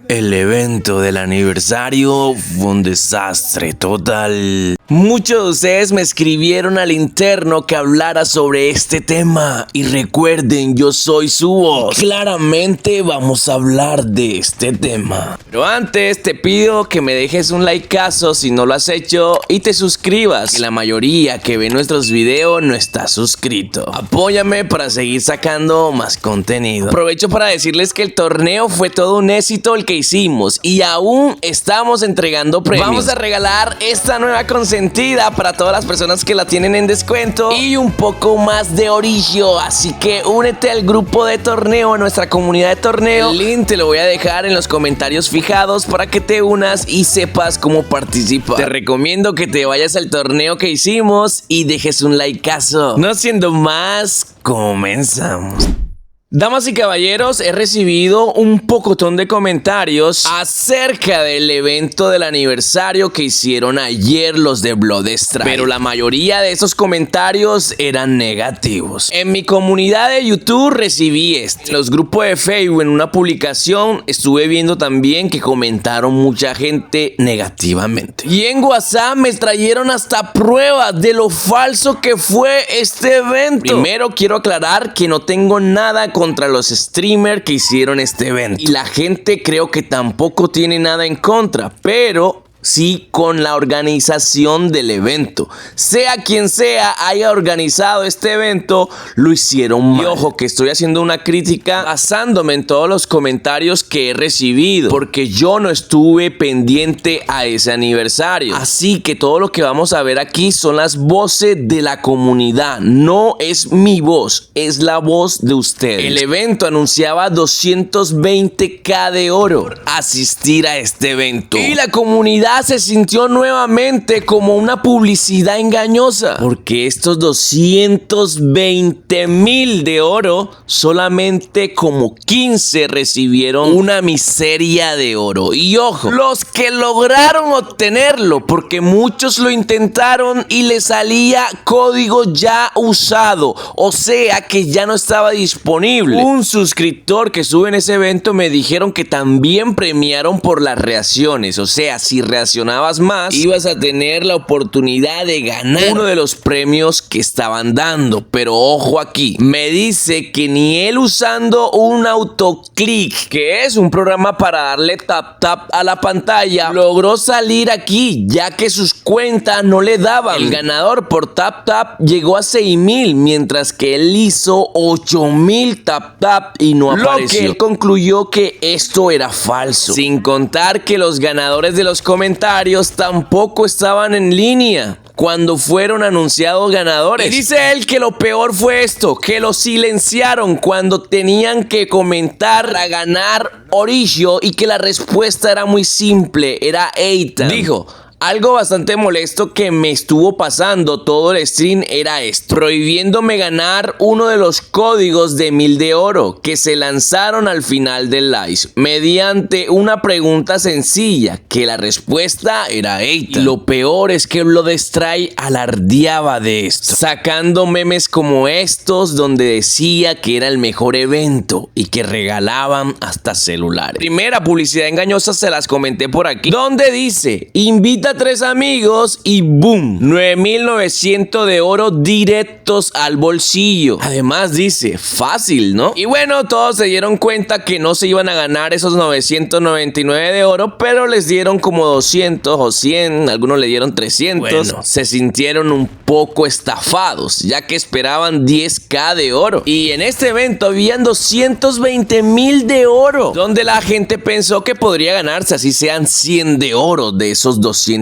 El evento del aniversario fue un desastre total. Muchos de ustedes me escribieron al interno que hablara sobre este tema. Y recuerden, yo soy su voz. Claramente vamos a hablar de este tema. Pero antes te pido que me dejes un likeazo si no lo has hecho y te suscribas, que la mayoría que ve nuestros videos no está suscrito. Apóyame para seguir sacando más contenido. Aprovecho para decirles que el torneo fue todo un éxito el que hicimos y aún estamos entregando premios. Vamos a regalar esta nueva consentida para todas las personas que la tienen en descuento y un poco más de orillo, así que únete al grupo de torneo, a nuestra comunidad de torneo. El link te lo voy a dejar en los comentarios fijados para que te unas y sepas cómo participar. Te recomiendo que te vayas al torneo que hicimos y dejes un likeazo. No siendo más, comenzamos. Damas y caballeros, he recibido un pocotón de comentarios acerca del evento del aniversario que hicieron ayer los de Bloodstrike, pero la mayoría de esos comentarios eran negativos. En mi comunidad de YouTube recibí En los grupos de Facebook, en una publicación, estuve viendo también que comentaron mucha gente negativamente. Y en WhatsApp me trajeron hasta pruebas de lo falso que fue este evento. Primero quiero aclarar que no tengo nada contra los streamers que hicieron este evento y la gente creo que tampoco tiene nada en contra, pero sí con la organización del evento. Sea quien sea haya organizado este evento, lo hicieron mal. Y ojo que estoy haciendo una crítica basándome en todos los comentarios que he recibido, porque yo no estuve pendiente a ese aniversario. Así que todo lo que vamos a ver aquí son las voces de la comunidad. No es mi voz, es la voz de ustedes. El evento anunciaba 220k de oro asistir a este evento. Y la comunidad se sintió nuevamente como una publicidad engañosa, porque estos 220,000 de oro, solamente como 15 recibieron una miseria de oro. Y ojo, los que lograron obtenerlo, porque muchos lo intentaron y les salía código ya usado, o sea que ya no estaba disponible. Un suscriptor que sube en ese evento me dijeron que también premiaron por las reacciones, o sea, si reaccionabas más, ibas a tener la oportunidad de ganar uno de los premios que estaban dando. Pero ojo aquí, me dice que ni él usando un autoclick, que es un programa para darle tap tap a la pantalla, logró salir aquí, ya que sus cuentas no le daban. El ganador por tap tap llegó a 6,000, mientras que él hizo 8,000 tap tap y no apareció. Lo que él concluyó que esto era falso, sin contar que los ganadores de los comentarios tampoco estaban en línea cuando fueron anunciados ganadores. Y dice él que lo peor fue esto, que lo silenciaron cuando tenían que comentar a ganar orillo y que la respuesta era muy simple, era Eitan. Dijo: algo bastante molesto que me estuvo pasando todo el stream era esto, prohibiéndome ganar uno de los códigos de 1000 de oro que se lanzaron al final del live, mediante una pregunta sencilla, que la respuesta era Eitan. Y lo peor es que Bloodstrike alardeaba de esto, sacando memes como estos donde decía que era el mejor evento y que regalaban hasta celulares. Primera publicidad engañosa se las comenté por aquí, donde dice: invita a 3 amigos y boom, 9,900 de oro directos al bolsillo. Además dice, fácil, ¿no? Y bueno, todos se dieron cuenta que no se iban a ganar esos 999 de oro, pero les dieron como 200 o 100, algunos le dieron 300. Bueno, se sintieron un poco estafados, ya que esperaban 10k de oro. Y en este evento habían 220,000 de oro, donde la gente pensó que podría ganarse así sean 100 de oro de esos 200k.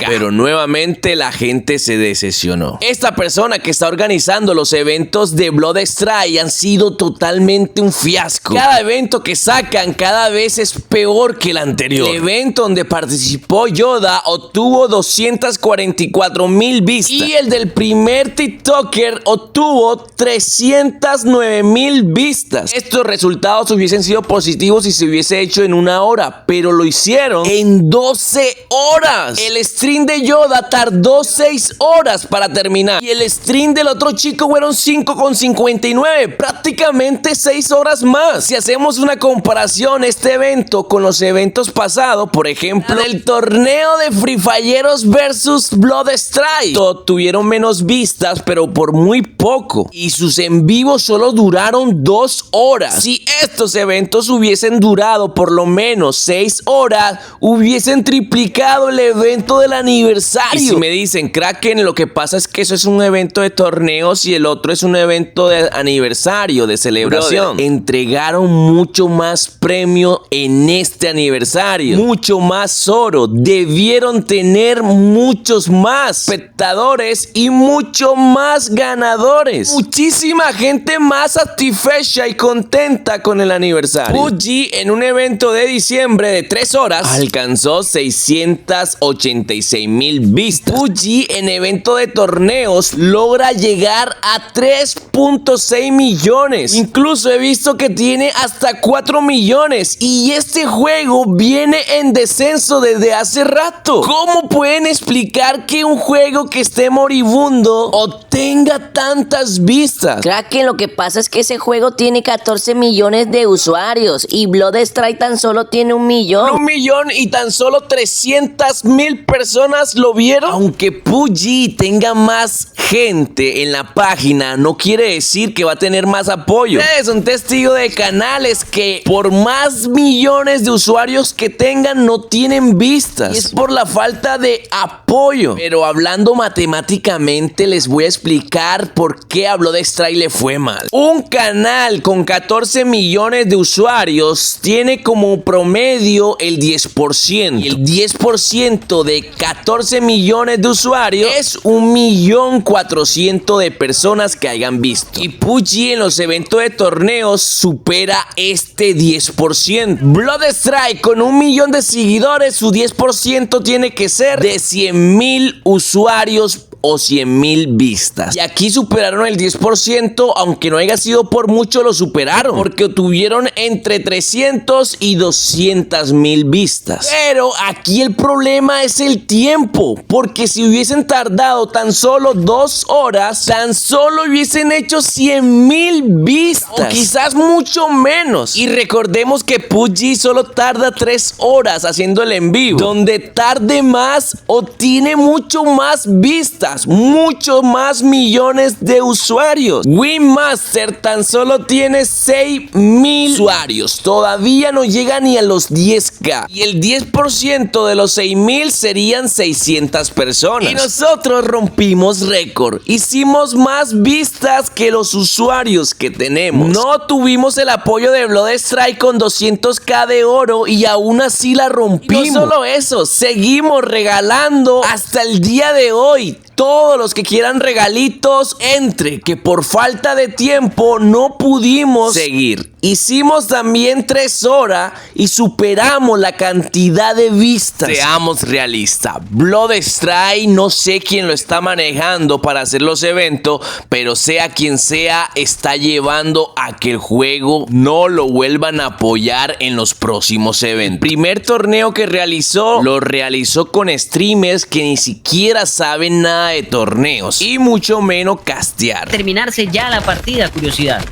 Pero nuevamente la gente se decepcionó. Esta persona que está organizando los eventos de Bloodstrike han sido totalmente un fiasco. Cada evento que sacan cada vez es peor que el anterior. El evento donde participó Yoda obtuvo 244,000 vistas y el del primer TikToker obtuvo 309,000 vistas. Estos resultados hubiesen sido positivos si se hubiese hecho en 1 hora, pero lo hicieron en 12 horas. El stream de Yoda tardó 6 horas para terminar. Y el stream del otro chico fueron 5,59. Prácticamente 6 horas más. Si hacemos una comparación este evento con los eventos pasados, por ejemplo, el torneo de Free Fireros versus Blood Strike, tuvieron menos vistas, pero por muy poco. Y sus en vivo solo duraron 2 horas. Si estos eventos hubiesen durado por lo menos 6 horas, hubiesen triplicado el evento del aniversario. Y si me dicen, Kraken, lo que pasa es que eso es un evento de torneos y el otro es un evento de aniversario, de celebración. Brother, entregaron mucho más premio en este aniversario, mucho más oro. Debieron tener muchos más espectadores y mucho más ganadores. Muchísima gente más satisfecha y contenta con el aniversario. PUBG en un evento de diciembre de 3 horas alcanzó 686,000 vistas. PUBG en evento de torneos logra llegar a 3,6 millones. Incluso he visto que tiene hasta 4 millones. Y este juego viene en descenso desde hace rato. ¿Cómo pueden explicar que un juego que esté moribundo obtenga tantas vistas? Kraken, lo que pasa es que ese juego tiene 14 millones de usuarios y Blood Strike tan solo tiene 1 millón. 1 millón y tan solo 300,000 personas lo vieron. Aunque PUBG tenga más gente en la página, no quiere decir que va a tener más apoyo. Ustedes son testigos de canales que por más millones de usuarios que tengan no tienen vistas. Y es por la falta de apoyo. Pero hablando matemáticamente, les voy a explicar por qué a Blood Strike le fue mal. Un canal con 14 millones de usuarios tiene como promedio el 10%. Y el 10% de 14 millones de usuarios es 1.400.000 de personas que hayan visto. Y PUBG en los eventos de torneos supera este 10%. Blood Strike con 1 millón de seguidores, su 10% tiene que ser de 100,000 usuarios o 100,000 vistas. Y aquí superaron el 10%, aunque no haya sido por mucho, lo superaron, porque obtuvieron entre 300 y 200,000 vistas. Pero aquí el problema es el tiempo, porque si hubiesen tardado tan solo 2 horas, tan solo hubiesen hecho 100,000 vistas, o quizás mucho menos. Y recordemos que PUBG solo tarda 3 horas haciendo el en vivo. Donde tarde más, obtiene mucho más vistas, mucho más millones de usuarios. Wingmaster tan solo tiene 6,000 usuarios, todavía no llega ni a los 10k. Y el 10% de los 6,000 serían 600 personas. Y nosotros rompimos récord, hicimos más vistas que los usuarios que tenemos. No tuvimos el apoyo de Blood Strike con 200k de oro y aún así la rompimos. Y no solo eso, seguimos regalando hasta el día de hoy. Todos los que quieran regalitos, entre, que por falta de tiempo no pudimos seguir. Hicimos también 3 horas y superamos la cantidad de vistas. Seamos realistas, Blood Strike no sé quién lo está manejando para hacer los eventos, pero sea quien sea, está llevando a que el juego no lo vuelvan a apoyar en los próximos eventos. El primer torneo que realizó, lo realizó con streamers que ni siquiera saben nada de torneos y mucho menos castear. Terminarse ya la partida, curiosidad.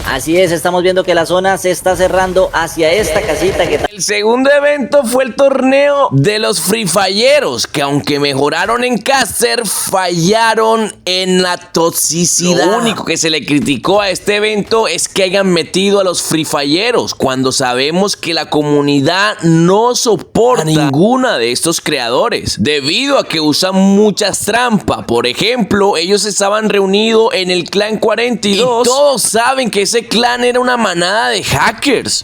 Así es, estamos viendo que la zona se está cerrando hacia esta casita que... El segundo evento fue el torneo de los Free Fireros, que aunque mejoraron en caster, fallaron en la toxicidad. Lo único que se le criticó a este evento es que hayan metido a los Free Fireros, cuando sabemos que la comunidad no soporta a ninguna de estos creadores, debido a que usan muchas trampas. Por ejemplo, ellos estaban reunidos en el clan 42 y todos saben que ese clan era una manada de hackers.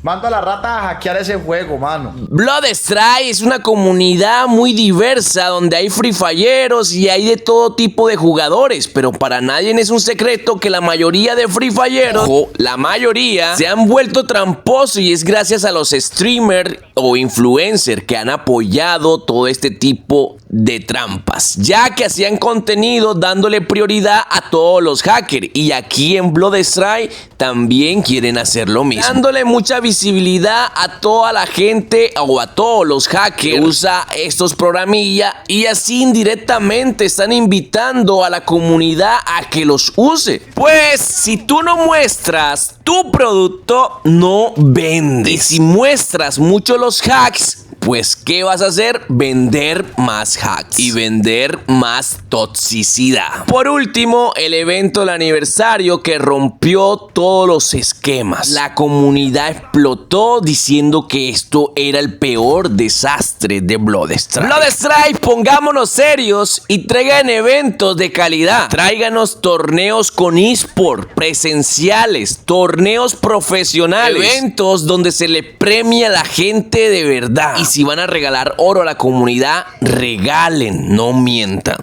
Mando a la rata a hackear ese juego, mano. Blood Strike es una comunidad muy diversa donde hay free fireros y hay de todo tipo de jugadores, pero para nadie es un secreto que la mayoría de free fireros, o la mayoría, se han vuelto tramposos, y es gracias a los streamers o influencers que han apoyado todo este tipo de trampas, ya que hacían contenido dándole prioridad a todos los hackers, y aquí en Bloodstrike también quieren hacer lo mismo, dándole mucha visibilidad a toda la gente o a todos los hackers que usa estos programillas, y así indirectamente están invitando a la comunidad a que los use. Pues si tú no muestras tu producto, no vendes, y si muestras mucho los hacks, pues ¿qué vas a hacer? Vender más hacks y vender más toxicidad. Por último, el evento del aniversario que rompió todos los esquemas. La comunidad explotó diciendo que esto era el peor desastre de Bloodstrike. Bloodstrike, pongámonos serios y traigan eventos de calidad. Tráiganos torneos con eSport, presenciales, torneos profesionales, eventos donde se le premia a la gente de verdad. Y si van a regalar oro a la comunidad, regalen, no mientan.